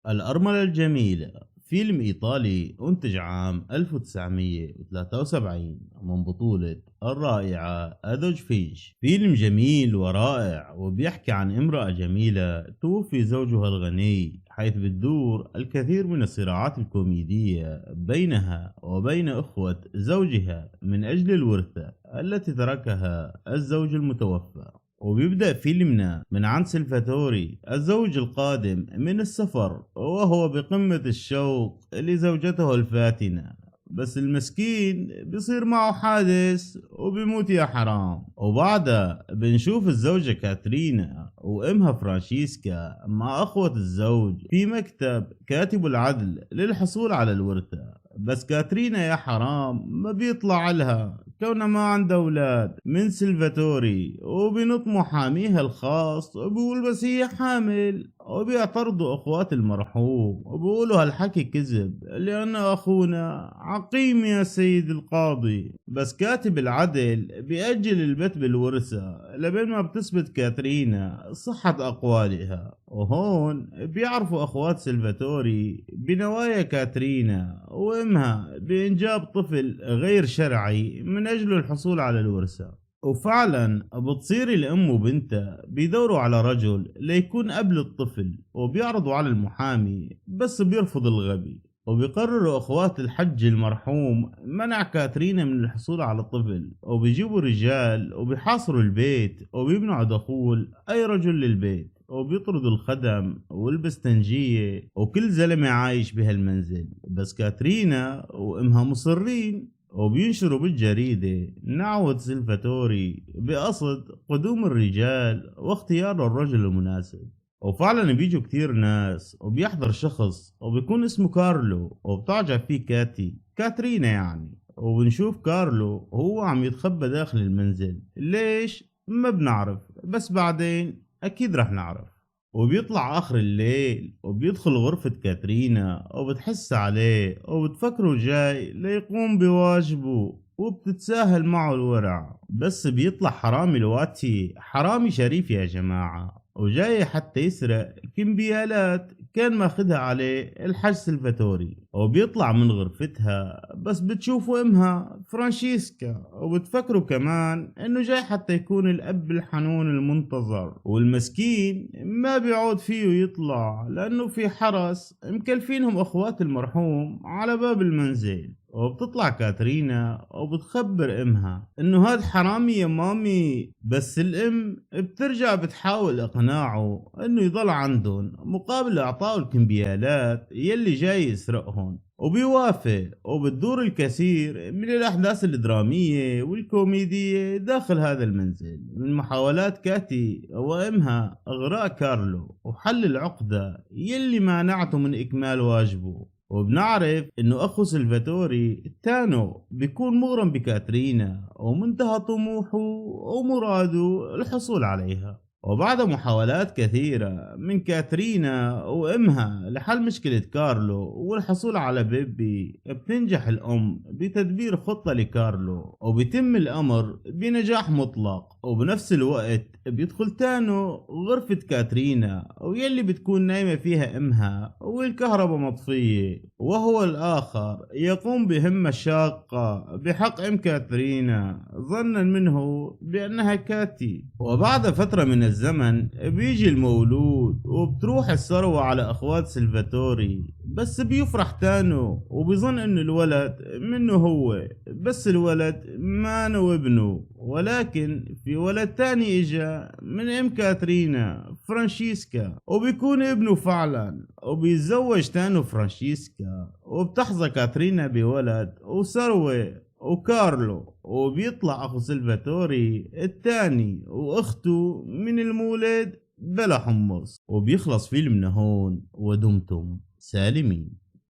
الأرملة الجميلة فيلم إيطالي أنتج عام 1973 من بطولة الرائعة أدوج فيش. فيلم جميل ورائع وبيحكي عن امرأة جميلة توفي زوجها الغني، حيث بتدور الكثير من الصراعات الكوميدية بينها وبين أخوة زوجها من أجل الورثة التي تركها الزوج المتوفى. وبيبدأ فيلمنا من عند سلفاتوري الزوج القادم من السفر، وهو بقمة الشوق لزوجته الفاتنة، بس المسكين بيصير معه حادث وبيموت يا حرام. وبعدها بنشوف الزوجة كاترينا وامها فرانشيسكا مع اخوة الزوج في مكتب كاتب العدل للحصول على الورثة، بس كاترينا يا حرام ما بيطلع لها كونها ما عندها اولاد من سلفاتوري، وبنط محاميها الخاص وبيقول بس هي حامل، وبيعترضوا اخوات المرحوم وبيقولوا هالحكي كذب لان اخونا عقيم يا سيد القاضي. بس كاتب العدل بيأجل البت بالورثة لبين ما بتثبت كاترينا صحة اقوالها، وهون بيعرفوا اخوات سلفاتوري بنوايا كاترينا وامها بانجاب طفل غير شرعي من اجل الحصول على الورثة. وفعلا بتصير الام وبنتها بيدوروا على رجل ليكون قبل الطفل، وبيعرضوا على المحامي بس بيرفض الغبي. وبيقرروا اخوات الحج المرحوم منع كاترينا من الحصول على الطفل، وبيجيبوا رجال وبيحاصروا البيت وبيمنعوا دخول اي رجل للبيت، وبيطردوا الخدم والبستنجية وكل زلمة عايش بهالمنزل. بس كاترينا وامها مصرين، وبينشروا بالجريدة نعوة سلفاتوري بقصد قدوم الرجال واختيار الرجل المناسب. وفعلا بيجوا كتير ناس وبيحضر شخص وبيكون اسمه كارلو، وبتعجب فيه كاترينا يعني. وبنشوف كارلو وهو عم يتخبى داخل المنزل، ليش ما بنعرف، بس بعدين اكيد رح نعرف. وبيطلع آخر الليل وبيدخل غرفة كاترينا وبتحس عليه وبتفكره جاي ليقوم بواجبه، وبتتساهل معه الورع، بس بيطلع حرامي الواتي، حرامي شريف يا جماعة، وجاي حتى يسرق كمبيالات كان ماخدها عليه الحاج سلفاتوري. وبيطلع من غرفتها بس بتشوفوا امها فرانشيسكا، وبتفكروا كمان انه جاي حتى يكون الاب الحنون المنتظر، والمسكين ما بيعود فيه يطلع لانه في حرس مكلفينهم اخوات المرحوم على باب المنزل. وبتطلع كاترينا وبتخبر امها انه هاد حرامي يا مامي، بس الام بترجع بتحاول اقناعه انه يضل عندهم مقابل اعطائه الكمبيالات يلي جاي يسرقهم، وبيوافق. وبتدور الكثير من الأحداث الدرامية والكوميدية داخل هذا المنزل، من محاولات كاتي وإمها إغراء كارلو وحل العقدة يلي مانعته من إكمال واجبه. وبنعرف إنه أخو سلفاتوري تانو بيكون مغرم بكاترينا ومنتهى طموحه ومراده الحصول عليها. وبعد محاولات كثيرة من كاترينا وامها لحل مشكلة كارلو والحصول على بيبي، بتنجح الام بتدبير خطة لكارلو وبيتم الامر بنجاح مطلق. وبنفس الوقت بيدخل تانو غرفة كاترينا ويلي بتكون نايمة فيها امها والكهرباء مطفية، وهو الاخر يقوم بهمة شاقة بحق ام كاترينا ظنا منه بانها كاتي. وبعد فترة من الزمن بيجي المولود وبتروح الثروة على اخوات سلفاتوري، بس بيفرح تانو وبيظن انه الولد منه هو، بس الولد ما نو ابنه، ولكن في ولد تاني اجا من ام كاترينا فرانشيسكا وبيكون ابنه فعلا. وبيتزوج تانو فرانشيسكا وبتحظى كاترينا بولد وثروة وكارلو، وبيطلع اخو سلفاتوري الثاني واخته من المولد بلا حمص. وبيخلص فيلمنا هون ودمتم سالمين.